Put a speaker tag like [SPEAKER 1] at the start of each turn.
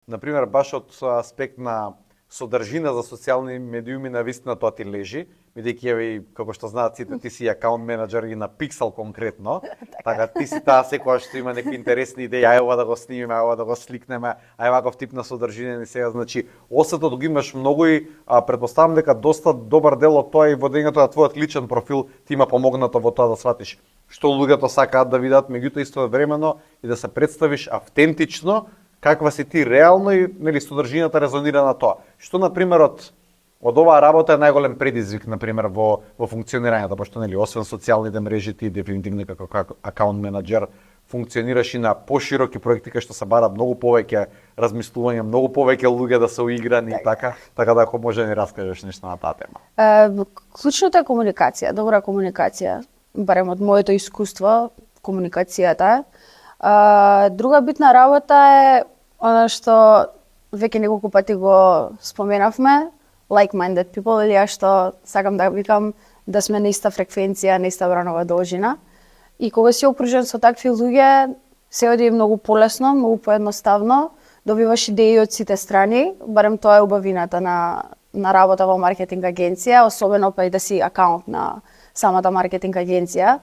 [SPEAKER 1] Например, баш од аспект на содржина за социјални медиуми, навистина тоа ти лежи, бидејќи еве, како што знаат сите, ти си акаунт менаџер и на Pixel конкретно, така ти си таа секогаш што има некакви интересни идеи, ај ова да го снимиме, ај ова да го сликнеме, ај ваков тип на содржина ни сега, значи, осетот го имаш многу и претпоставам дека доста добар дел од тоа и водењето на твојот личен профил ти има помогнато во тоа да сватиш што луѓето сакаат да видат, меѓутоа истовремено и да се представиш автентично каква си ти реално и нели содржината резонира на тоа. Што на пример од оваа работа е најголем предизвик на пример во функционирањето, пошто нели освен социјалните мрежи ти дефинитивно како акаунт менаџер функционираш и на пошироки проекти кај што се бара многу повеќе размислување, многу повеќе луѓе да се уиграни и така да ако може да ни раскажеш нешто на таа тема.
[SPEAKER 2] Клучното е комуникација, добра комуникација, барем од моето искуство, комуникацијата. Друга битна работа е она што веќе неколку пати го споменавме, like-minded people, или ја што сакам да викам да сме на иста фреквенција, на иста бранова должина. И кога си окружен со такви луѓе, се оди многу полесно, многу поедноставно, добиваш идеи од сите страни, барем тоа е убавината на работа во маркетинг агенција, особено па и да си акаунт на самата маркетинг агенција.